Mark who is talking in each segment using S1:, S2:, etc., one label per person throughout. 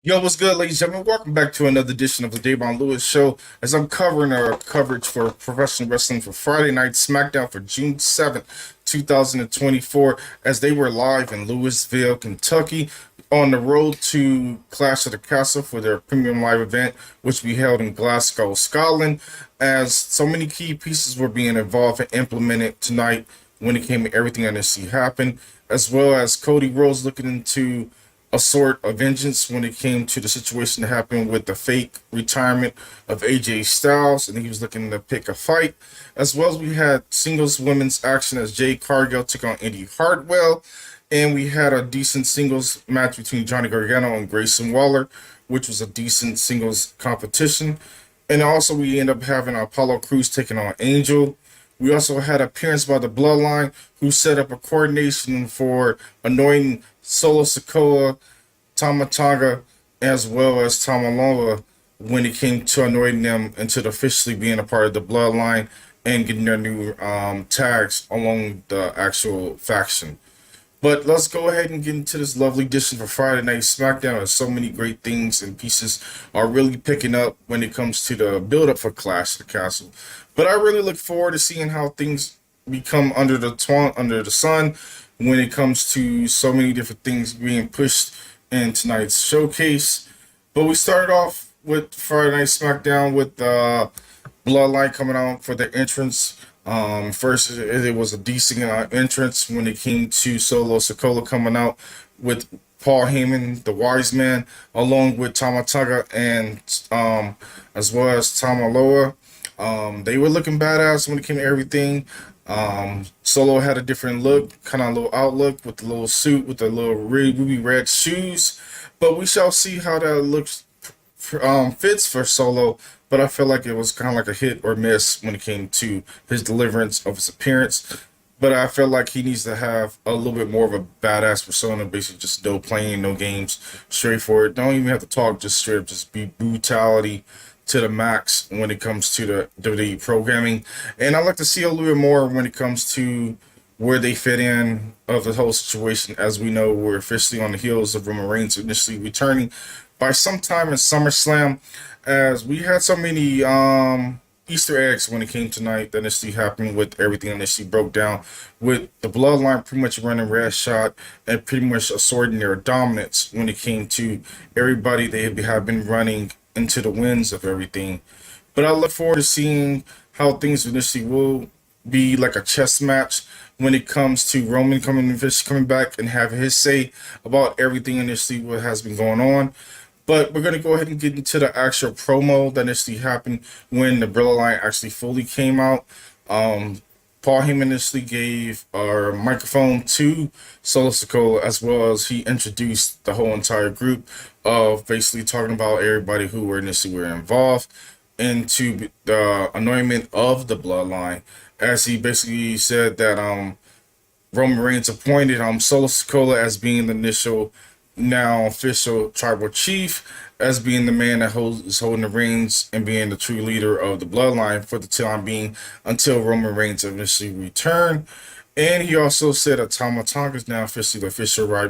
S1: Yo, what's good, ladies and gentlemen? Welcome back to another edition of the DaVon Lewis Show. As I'm covering our coverage for professional wrestling for Friday Night Smackdown for June 7th, 2024, as they were live in Louisville, Kentucky, on the road to Clash of the Castle for their premium live event, which we held in Glasgow, Scotland. As so many key pieces were being involved and implemented tonight when it came to everything that see happen, as well as Cody Rhodes looking into a sort of vengeance when it came to the situation that happened with the fake retirement of AJ Styles, and he was looking to pick a fight. As well as we had singles women's action as Jade Cargill took on Indi Hartwell, and we had a decent singles match between Johnny Gargano and Grayson Waller, which was a decent singles competition. And also we end up having Apollo Crews taking on Angel. We also had appearance by the Bloodline, who set up a coordination for anointing Solo Sikoa, Tonga, as well as Tonga Loa when it came to anointing them into officially being a part of the Bloodline and getting their new tags along the actual faction. But let's go ahead and get into this lovely edition for Friday Night Smackdown. As so many great things and pieces are really picking up when it comes to the build up for Clash of the Castle. But I really look forward to seeing how things become under the sun when it comes to so many different things being pushed in tonight's showcase. But we started off with Friday Night Smackdown with Bloodline coming out for the entrance. First, it was a decent entrance when it came to Solo Sikoa coming out with Paul Heyman, the Wise Man, along with Tama and as well as Tonga Loa. They were looking badass when it came to everything. Solo had a different look, kind of a little outlook with the little suit with the little ruby red shoes. But we shall see how that looks fits for Solo, but I feel like it was kind of like a hit or miss when it came to his deliverance of his appearance. But I feel like he needs to have a little bit more of a badass persona, basically just no playing, no games, straightforward. Don't even have to talk, just straight up, just be brutality to the max when it comes to the WWE programming. And I like to see a little bit more when it comes to where they fit in of the whole situation. As we know, we're officially on the heels of Roman Reigns initially returning by sometime in SummerSlam, as we had so many Easter eggs when it came tonight that initially happened with everything initially broke down with the Bloodline pretty much running red shot and pretty much asserting their dominance when it came to everybody they have been running into the winds of everything. But I look forward to seeing how things initially will be like a chess match when it comes to Roman coming back and have his say about everything initially what has been going on. But we're gonna go ahead and get into the actual promo that initially happened when the Bloodline actually fully came out. Paul Heyman initially gave our microphone to Solo Sikoa, as well as he introduced the whole entire group of basically talking about everybody who were initially were involved into the anointment of the Bloodline, as he basically said that Roman Reigns appointed Solo Sikoa as being the initial now official tribal chief, as being the man that is holding the reins and being the true leader of the Bloodline for the time being until Roman Reigns initially return. And he also said that Tonga is now officially the official right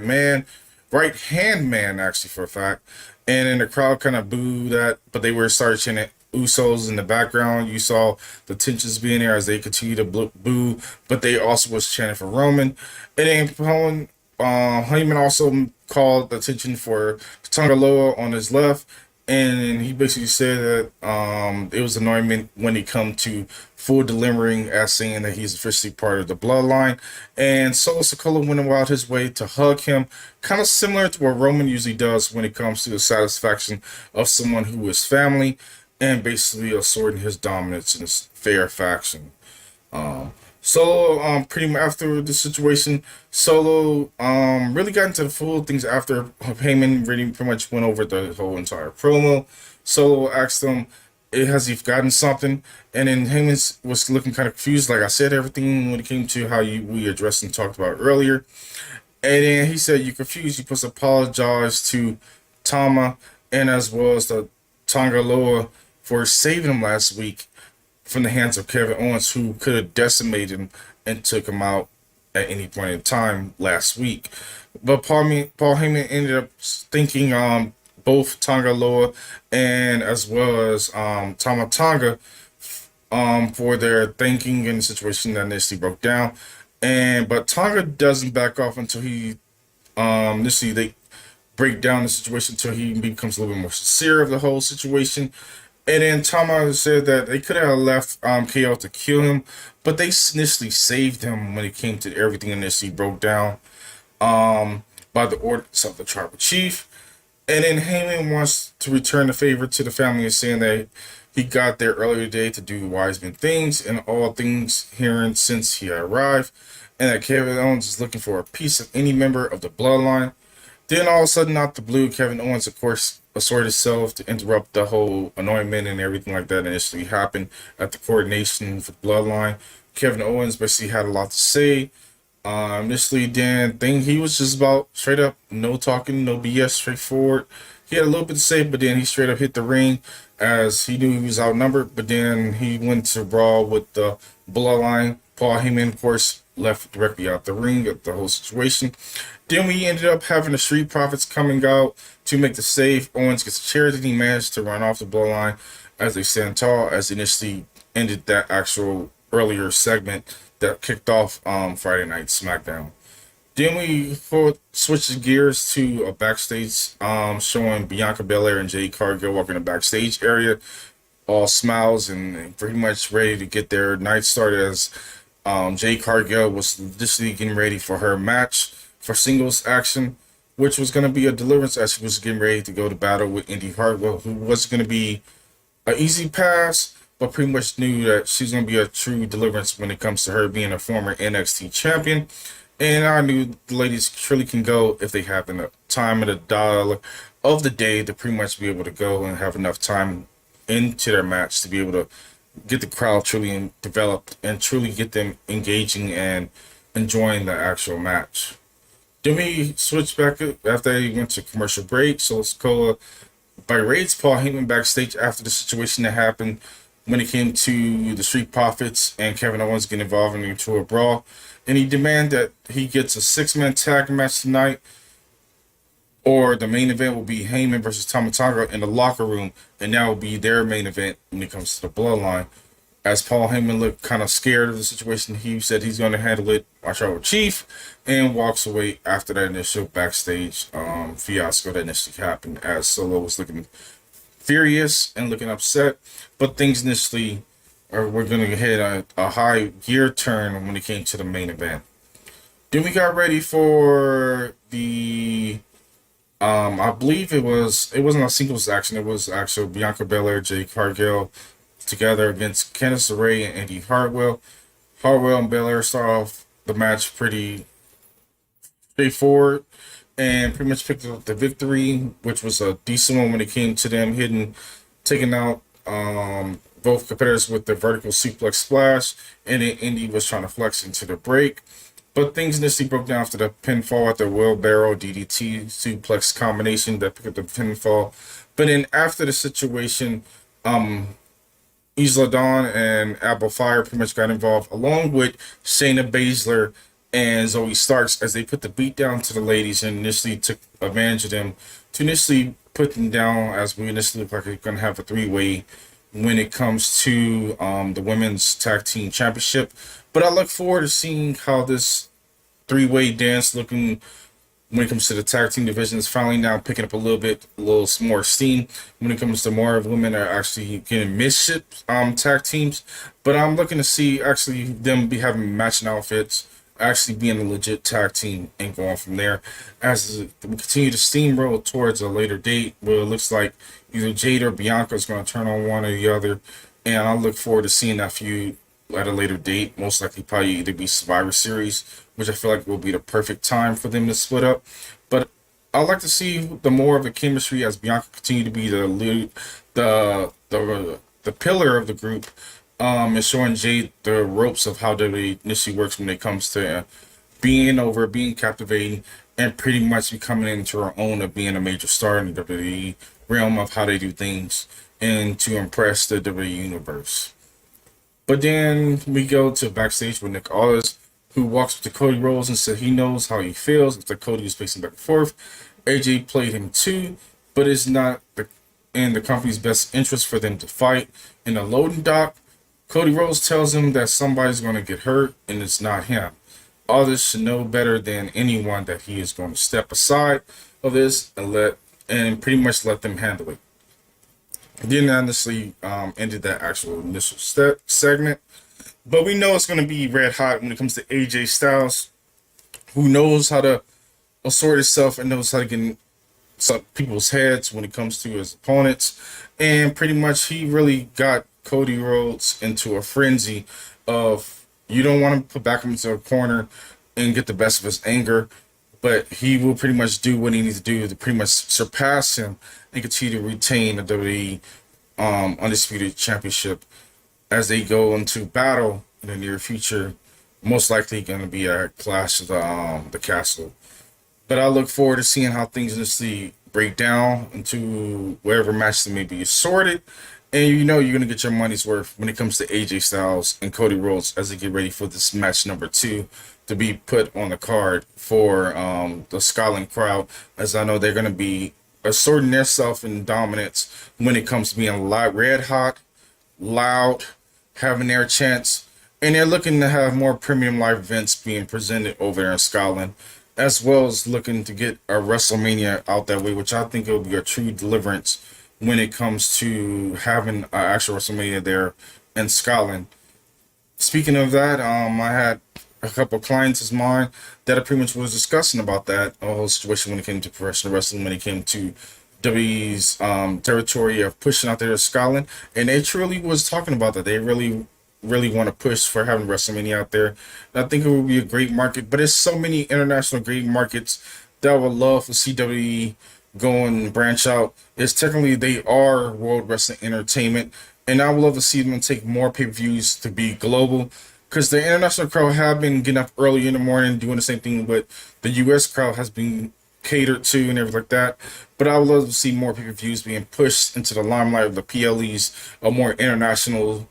S1: hand man, actually, for a fact. And then the crowd kind of booed that, but they were started chanting Usos in the background. You saw the tensions being there as they continue to boo, but they also was chanting for Roman. And then Heyman also called attention for Tonga Loa on his left, and he basically said that it was anointment when it come to full delivering, as saying that he's officially part of the Bloodline. And Solo Sikoa went about his way to hug him, kind of similar to what Roman usually does when it comes to the satisfaction of someone who is family, and basically asserting his dominance in his fair faction. Solo, pretty much after the situation, Solo really got into the full things after Heyman really pretty much went over the whole entire promo. Solo asked him, has he forgotten something? And then Heyman was looking kind of confused, like I said, everything when it came to how we addressed and talked about earlier. And then he said, you're confused, you supposed to apologize to Tama and as well as the Tonga Loa for saving him last week from the hands of Kevin Owens, who could have decimated him and took him out at any point in time last week. But Paul Heyman ended up thinking both Tonga Loa and as well as Tonga for their thinking in the situation that initially broke down. But Tonga doesn't back off until he initially they break down the situation until he becomes a little bit more sincere of the whole situation. And then Tama said that they could have left KO to kill him, but they initially saved him when it came to everything initially broke down by the orders of the tribal chief. And then Heyman wants to return the favor to the family and saying that he got there earlier today to do wise men things and all things herein since he arrived, and that Kevin Owens is looking for a piece of any member of the bloodline. Then all of a sudden, out the blue, Kevin Owens, of course, asserted himself to interrupt the whole anointment and everything like that initially happened at the coordination for the bloodline. Kevin Owens basically had a lot to say. Initially, then he was just about straight up, no talking, no BS, straightforward. He had a little bit to say, but then he straight up hit the ring as he knew he was outnumbered. But then he went to brawl with the bloodline. Paul Heyman, of course, left directly out the ring at the whole situation. Then we ended up having the Street Profits coming out to make the save. Owens gets a chair, and he managed to run off the bloodline as they stand tall, as initially ended that actual earlier segment that kicked off Friday Night SmackDown. Then we switched gears to a backstage showing Bianca Belair and Jade Cargill walking the backstage area, all smiles and pretty much ready to get their night started as Jade Cargill was literally getting ready for her match for singles action, which was going to be a deliverance as she was getting ready to go to battle with Indi Hartwell, who was going to be an easy pass, but pretty much knew that she's going to be a true deliverance when it comes to her being a former NXT champion. And I knew the ladies truly can go if they have enough time and a dollar of the day to pretty much be able to go and have enough time into their match to be able to get the crowd truly developed and truly get them engaging and enjoying the actual match. Then we switched back after they went to commercial break. So Sikoa berates Paul Heyman backstage after the situation that happened when it came to the Street Profits and Kevin Owens getting involved into a brawl. And he demanded that he gets a 6-man tag match tonight, or the main event will be Heyman versus Tama Tonga in the locker room, and that will be their main event when it comes to the bloodline. As Paul Heyman looked kind of scared of the situation, he said he's going to handle it, our tribal chief, and walks away after that initial backstage fiasco that initially happened, as Solo was looking furious and looking upset. But things initially we're going to hit a high gear turn when it came to the main event. Then we got ready for the I believe it wasn't a singles action, it was actual Bianca Belair, Jade Cargill together against Candice LeRae and Indi Hartwell. Hartwell and Belair start off the match pretty straightforward and pretty much picked up the victory, which was a decent one when it came to them taking out both competitors with the vertical suplex splash, and then Indi was trying to flex into the break. But things initially broke down after the pinfall at the wheelbarrow DDT suplex combination that picked up the pinfall. But then after the situation, Isla Dawn and Apple Fire pretty much got involved, along with Shayna Baszler and Zoe Starks, as they put the beat down to the ladies and initially took advantage of them to initially put them down, as we initially look like we're going to have a 3-way when it comes to the women's tag team championship. But I look forward to seeing how this 3-way dance looking when it comes to the tag team division is finally now picking up a little more steam when it comes to more of women are actually getting midship tag teams. But I'm looking to see actually them be having matching outfits, actually being a legit tag team and going from there as we continue to steamroll towards a later date where it looks like either Jade or Bianca is going to turn on one or the other. And I look forward to seeing that feud at a later date, most likely probably either be Survivor Series, which I feel like will be the perfect time for them to split up. But I'd like to see the more of the chemistry as Bianca continue to be the lead, the pillar of the group, and showing Jade the ropes of how WWE initially works when it comes to being captivating, and pretty much becoming into her own of being a major star in the WWE realm of how they do things and to impress the WWE universe. But then we go to backstage with Nick Aldis, who walks up to Cody Rhodes and said he knows how he feels after Cody was pacing back and forth. AJ played him too, but it's not in the company's best interest for them to fight. In the loading dock, Cody Rhodes tells him that somebody's going to get hurt, and it's not him. Others should know better than anyone that he is going to step aside of this and pretty much let them handle it. Didn't honestly ended that actual initial segment, but we know it's going to be red hot when it comes to AJ Styles, who knows how to assort himself and knows how to get in some people's heads when it comes to his opponents. And pretty much he really got Cody Rhodes into a frenzy of, you don't want to put back him into a corner and get the best of his anger, but he will pretty much do what he needs to do to pretty much surpass him and continue to retain the WWE Undisputed Championship as they go into battle in the near future. Most likely going to be a Clash of the Castle. But I look forward to seeing how things in this league break down into whatever match they may be assorted. And you know you're going to get your money's worth when it comes to AJ Styles and Cody Rhodes as they get ready for this match number 2 to be put on the card for the Scotland crowd, as I know they're going to be assorting themselves in dominance when it comes to being red hot, loud, having their chance. And they're looking to have more premium live events being presented over there in Scotland, as well as looking to get a WrestleMania out that way, which I think will be a true deliverance when it comes to having an actual WrestleMania there in Scotland. Speaking of that, I had a couple of clients of mine that I pretty much was discussing about that whole situation when it came to professional wrestling, when it came to WWE's territory of pushing out there to Scotland. And they truly was talking about that. They really want to push for having WrestleMania out there. And I think it would be a great market, but there's so many international great markets that I would love to see WWE go and branch out. Is technically they are World Wrestling Entertainment, and I would love to see them take more pay-per-views to be global, because the international crowd have been getting up early in the morning doing the same thing, but the US crowd has been catered to and everything like that. But I would love to see more pay-per-views being pushed into the limelight of the PLEs of more international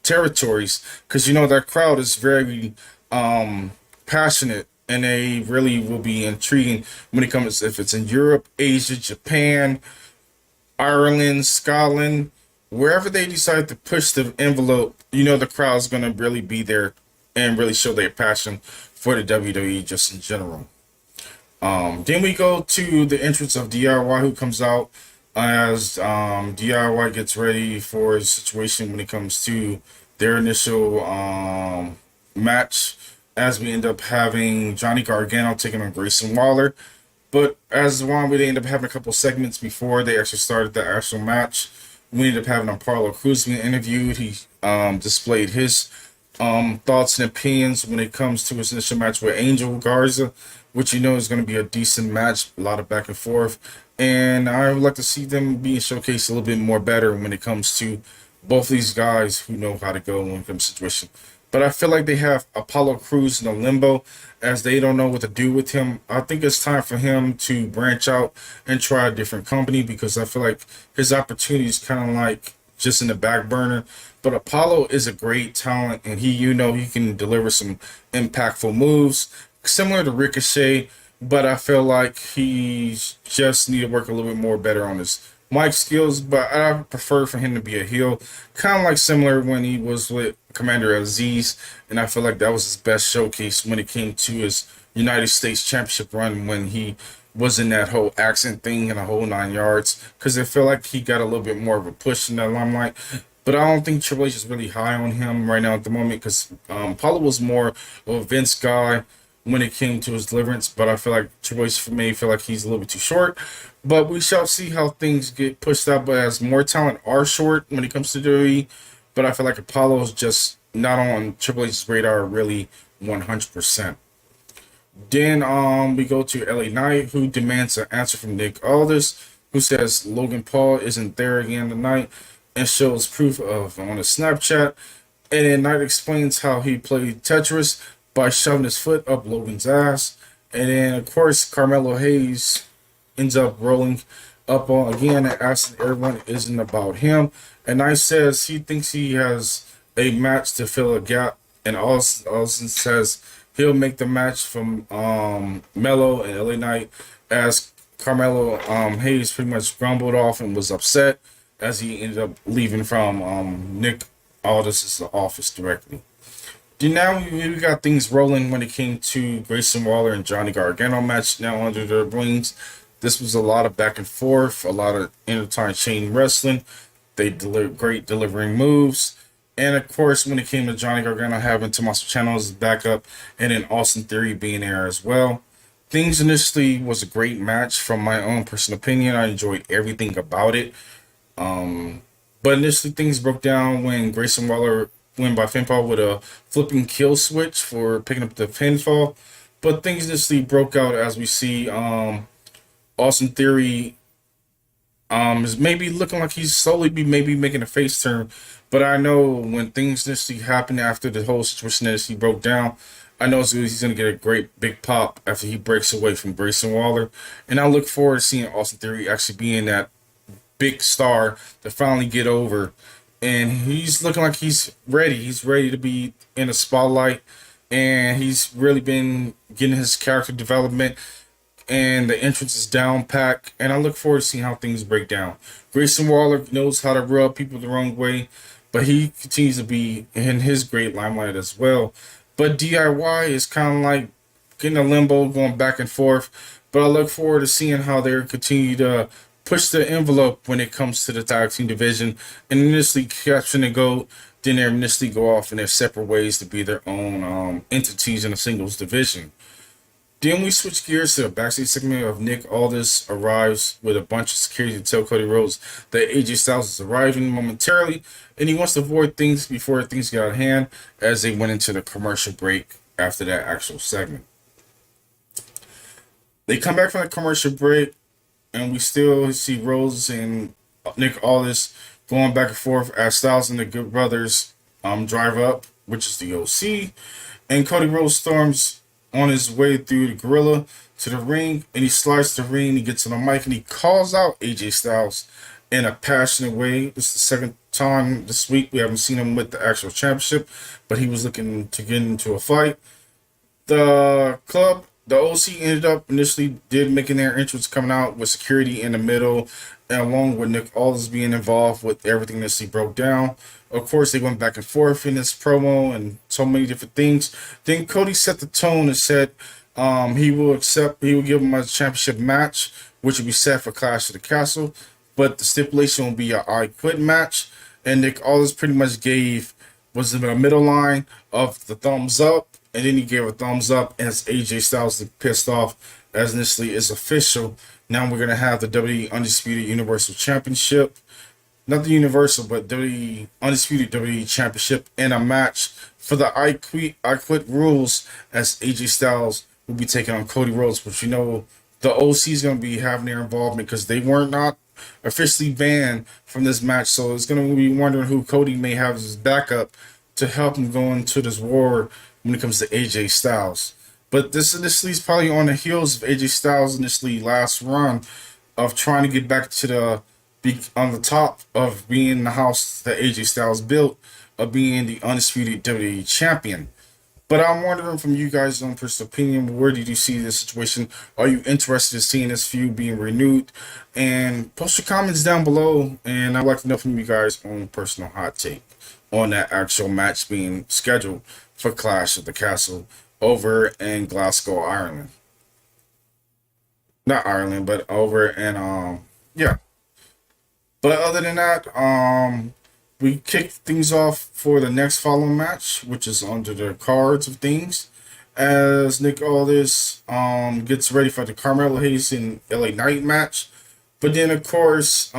S1: territories, because you know that crowd is very passionate, and they really will be intriguing when it comes, if it's in Europe, Asia, Japan, Ireland, Scotland, wherever they decide to push the envelope. You know the crowd's going to really be there and really show their passion for the WWE just in general. Then we go to the entrance of DIY, who comes out as DIY gets ready for a situation when it comes to their initial match, as we end up having Johnny Gargano taking on Grayson Waller. But as one, we end up having a couple segments before they actually started the actual match. We ended up having Apollo Crews being interviewed. He displayed his thoughts and opinions when it comes to his initial match with Angel Garza, which you know is going to be a decent match, a lot of back and forth. And I would like to see them being showcased a little bit more better when it comes to both these guys who know how to go when it comes to situation. But I feel like they have Apollo Crews in a limbo, as they don't know what to do with him. I think it's time for him to branch out and try a different company, because I feel like his opportunity is kind of like just in the back burner. But Apollo is a great talent, and he can deliver some impactful moves, similar to Ricochet. But I feel like he's just need to work a little bit more better on his mic skills. But I prefer for him to be a heel, kind of like similar when he was with Commander Aziz, and I feel like that was his best showcase when it came to his United States Championship run, when he was in that whole accent thing and a whole 9 yards, because I feel like he got a little bit more of a push in that limelight. But I don't think Triple H is really high on him right now at the moment, because Paulo was more of a Vince guy when it came to his deliverance. But I feel like Triple H may feel like he's a little bit too short. But we shall see how things get pushed out. But as more talent are short when it comes to WWE, but I feel like Apollo is just not on Triple H's radar really 100%. Then we go to LA Knight, who demands an answer from Nick Aldis, who says Logan Paul isn't there again tonight, and shows proof of on a Snapchat. And then Knight explains how he played Tetris by shoving his foot up Logan's ass. And then, of course, Carmelo Hayes ends up rolling up on again and asking everyone it isn't about him. And Knight says he thinks he has a match to fill a gap. And Austin says he'll make the match from Melo and LA Knight as Carmelo Hayes pretty much grumbled off and was upset as he ended up leaving from Nick Aldis's office directly. Now we got things rolling when it came to Grayson Waller and Johnny Gargano match now under their wings. This was a lot of back and forth, a lot of intertwined chain wrestling. They delivered great delivering moves. And of course, when it came to Johnny Gargano having Tommaso Ciampa as backup and then Austin Theory being there as well. Things initially was a great match from my own personal opinion. I enjoyed everything about it. But initially things broke down when Grayson Waller went by pinfall with a flipping kill switch for picking up the pinfall. But things initially broke out as we see Austin Theory is maybe looking like he's slowly be maybe making a face turn. But I know when things initially happened after the whole situation initially broke down, I know he's going to get a great big pop after he breaks away from Grayson Waller. And I look forward to seeing Austin Theory actually being that big star to finally get over. And he's looking like he's ready. He's ready to be in the spotlight. And he's really been getting his character development. And the entrance is down packed. And I look forward to seeing how things break down. Grayson Waller knows how to rub people the wrong way. But he continues to be in his great limelight as well. But DIY is kind of like getting a limbo, going back and forth. But I look forward to seeing how they continue to push the envelope when it comes to the tag team division and initially capture and go. Then they initially go off in their separate ways to be their own entities in a singles division. Then we switch gears to a backstage segment of Nick Aldis arrives with a bunch of security to tell Cody Rhodes that AJ Styles is arriving momentarily, and he wants to avoid things before things get out of hand as they went into the commercial break after that actual segment. They come back from the commercial break, and we still see Rhodes and Nick Aldis going back and forth as Styles and the Good Brothers drive up, which is the OC, and Cody Rhodes storms on his way through the gorilla to the ring, and he slides the ring, he gets on the mic, and he calls out AJ Styles in a passionate way. This is the second time this week we haven't seen him with the actual championship, but he was looking to get into a fight. The OC ended up initially did making their entrance coming out with security in the middle, and along with Nick Aldis being involved with everything that he broke down. Of course, they went back and forth in this promo and so many different things. Then Cody set the tone and said he will give him a championship match, which will be set for Clash of the Castle, but the stipulation will be a I Quit match. And Nick Aldis pretty much was in the middle line of the thumbs up, and then he gave a thumbs up as AJ Styles looked pissed off as initially is official. Now we're going to have the WWE Undisputed Universal Championship. Not the Universal, but the Undisputed WWE Championship in a match for the I Quit rules as AJ Styles will be taking on Cody Rhodes. But you know, the OC is going to be having their involvement because they were not officially banned from this match. So it's going to be wondering who Cody may have as his backup to help him go into this war when it comes to AJ Styles. But this initially is probably on the heels of AJ Styles' initially last run of trying to get back to be on the top of being the house that AJ Styles built, of being the undisputed WWE champion. But I'm wondering from you guys' own personal opinion, where did you see this situation? Are you interested in seeing this feud being renewed? And post your comments down below, and I'd like to know from you guys' own personal hot take on that actual match being scheduled for Clash of the Castle over in Glasgow, Ireland. Not Ireland, but over in yeah. But other than that, we kick things off for the next following match, which is under the cards of things, as Nick Aldis gets ready for the Carmelo Hayes and LA Knight match. But then, of course,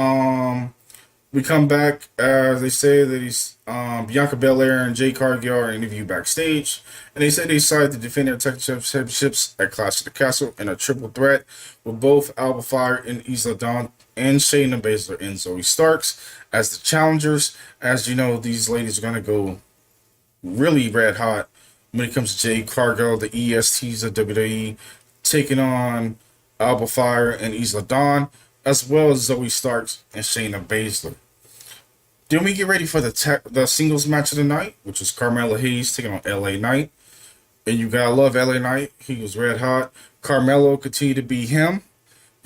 S1: we come back as they say that Bianca Belair and Jade Cargill are interviewed backstage, and they say they decided to defend their tag championships at Clash of the Castle in a triple threat with both Alba Fire and Isla Dawn and Shayna Baszler and Zoe Starks as the challengers. As you know, these ladies are going to go really red hot when it comes to Jade Cargill, the ESTs of WWE, taking on Alba Fire and Isla Dawn, as well as Zoe Starks and Shayna Baszler. Then we get ready for the singles match of the night, which is Carmelo Hayes taking on LA Knight. And you gotta love LA Knight. He was red hot. Carmelo continued to be him.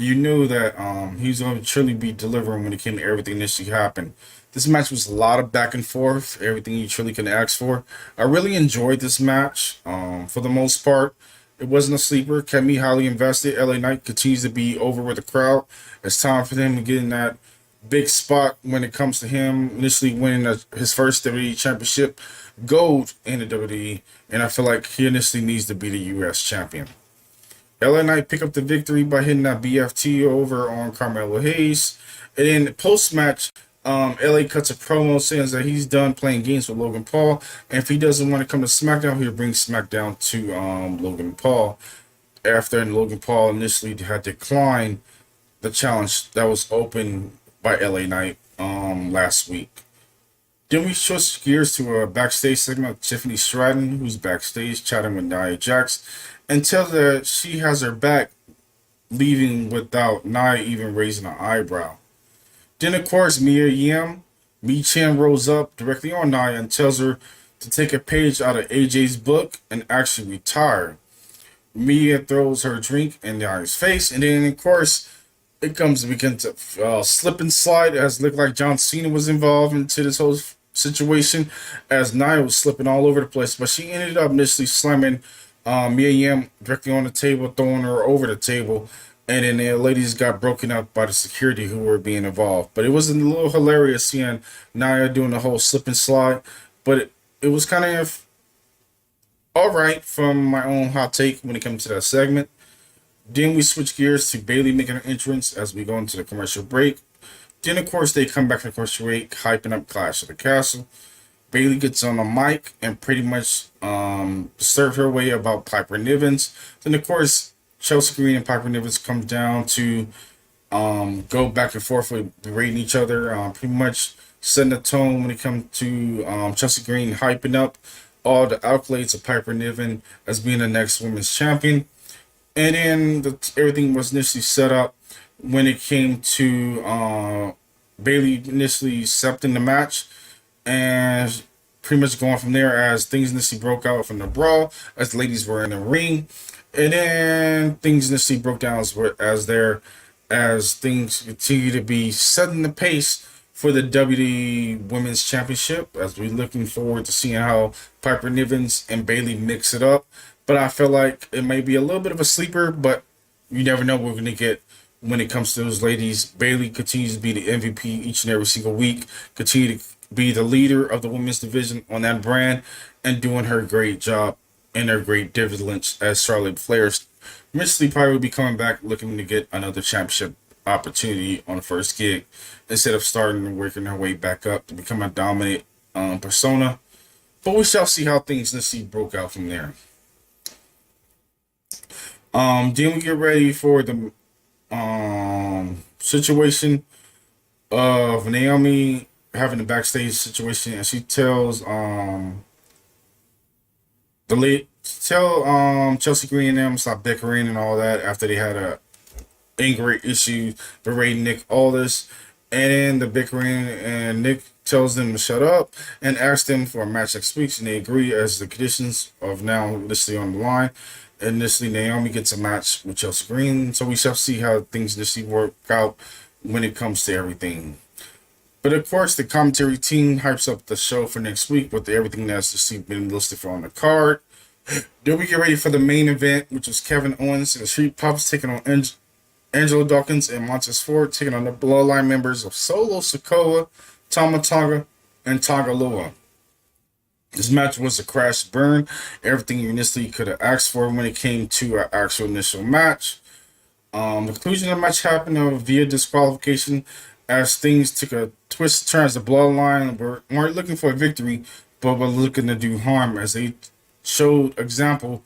S1: you knew that he was going to truly be delivering when it came to everything that initially happened. This match was a lot of back and forth, everything you truly can ask for. I really enjoyed this match. For the most part, it wasn't a sleeper. Kept me highly invested. LA Knight continues to be over with the crowd. It's time for them to get in that big spot when it comes to him initially winning his first WWE Championship gold in the WWE, and I feel like he initially needs to be the U.S. champion. LA Knight pick up the victory by hitting that BFT over on Carmelo Hayes. And then post match, LA cuts a promo saying that he's done playing games with Logan Paul. And if he doesn't want to come to SmackDown, he'll bring SmackDown to Logan Paul. After Logan Paul initially had declined the challenge that was open by LA Knight last week. Then we switch gears to a backstage segment of Tiffany Stratton, who's backstage chatting with Nia Jax, and tells her that she has her back, leaving without Nia even raising an eyebrow. Then, of course, Mia Yim, Mi Chen rolls up directly on Nia and tells her to take a page out of AJ's book and actually retire. Mia throws her drink in Nia's face, and then, of course, it comes to begin to slip and slide, as it looked like John Cena was involved into this whole situation, as Nia was slipping all over the place. But she ended up initially slamming Mia Yim directly on the table, throwing her over the table, and then the ladies got broken up by the security who were being involved. But it was a little hilarious seeing Nia doing the whole slip and slide, but it was kind of all right from my own hot take when it comes to that segment. Then we switch gears to Bayley making an entrance as we go into the commercial break. Then, of course, they come back to the commercial break, hyping up Clash of the Castle. Bayley gets on the mic and pretty much serve her way about Piper Nivens. Then, of course, Chelsea Green and Piper Nivens come down to go back and forth with berating each other, pretty much setting the tone when it comes to Chelsea Green hyping up all the accolades of Piper Niven as being the next women's champion. And then everything was initially set up when it came to Bayley initially accepting the match and pretty much going from there as things initially broke out from the brawl as the ladies were in the ring. And then things initially broke down as things continue to be setting the pace for the WWE Women's Championship, as we're looking forward to seeing how Piper Nivens and Bayley mix it up. But I feel like it may be a little bit of a sleeper, but you never know what we're going to get when it comes to those ladies. Bayley continues to be the MVP each and every single week, continue to be the leader of the women's division on that brand, and doing her great job and her great dividends as Charlotte Flair. Eventually probably will be coming back looking to get another championship opportunity on the first gig instead of starting and working her way back up to become a dominant persona. But we shall see how things initially broke out from there. Then we get ready for the situation of Naomi having a backstage situation, and she tells Chelsea Green and them stop bickering and all that after they had a angry issue berating Nick Aldis, and then the bickering, and Nick tells them to shut up and asks them for a match next week, and they agree as the conditions of now listed on the line. Initially, Naomi gets a match with Chelsea Green, so we shall see how things initially work out when it comes to everything. But of course, the commentary team hypes up the show for next week with everything that's been listed for on the card. Then we get ready for the main event, which was Kevin Owens and the Street Profits taking on Angelo Dawkins and Montez Ford, taking on the Bloodline members of Solo Sikoa, Tonga, and Tonga Loa. This match was a crash burn. Everything you initially could have asked for when it came to an actual initial match. The conclusion of the match happened via disqualification as things took a twist and turn as the Bloodline weren't looking for a victory, but were looking to do harm as they showed example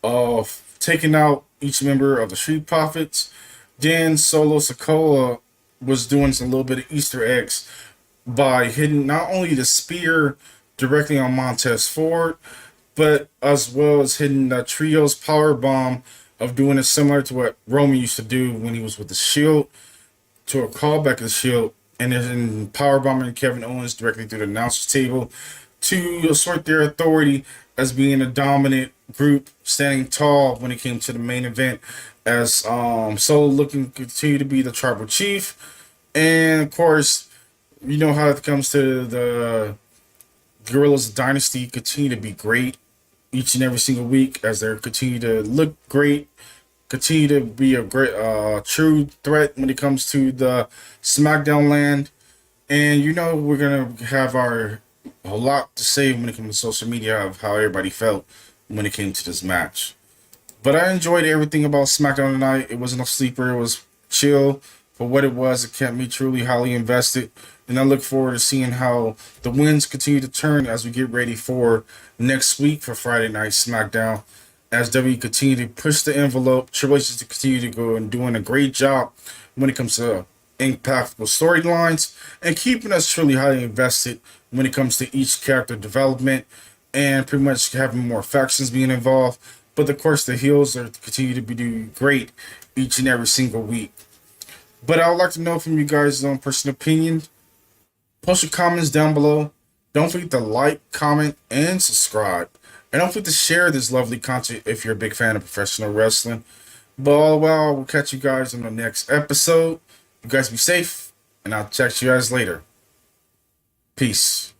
S1: of taking out each member of the Street Profits. Then Solo Sikoa was doing some little bit of Easter eggs by hitting not only the spear directly on Montez Ford, but as well as hitting the trio's power bomb of doing it similar to what Roman used to do when he was with the Shield, to a callback of the Shield, and then power bombing Kevin Owens directly through the announcer's table to assert their authority as being a dominant group standing tall when it came to the main event, as Solo looking to continue to be the tribal chief, and of course, you know how it comes to the Guerrillas Dynasty continue to be great each and every single week as they continue to look great, continue to be a great true threat when it comes to the SmackDown land. And you know we're gonna have a lot to say when it comes to social media of how everybody felt when it came to this match. But I enjoyed everything about SmackDown tonight. It wasn't a sleeper. It was chill for what it was. It kept me truly highly invested. And I look forward to seeing how the winds continue to turn as we get ready for next week for Friday Night SmackDown. As W continue to push the envelope, Triple H is to continue to go and doing a great job when it comes to impactful storylines and keeping us truly highly invested when it comes to each character development and pretty much having more factions being involved. But of course, the heels are continue to be doing great each and every single week. But I would like to know from you guys' own personal opinion. Post your comments down below. Don't forget to like, comment, and subscribe. And don't forget to share this lovely content if you're a big fan of professional wrestling. But all the while, we'll catch you guys on the next episode. You guys be safe, and I'll catch you guys later. Peace.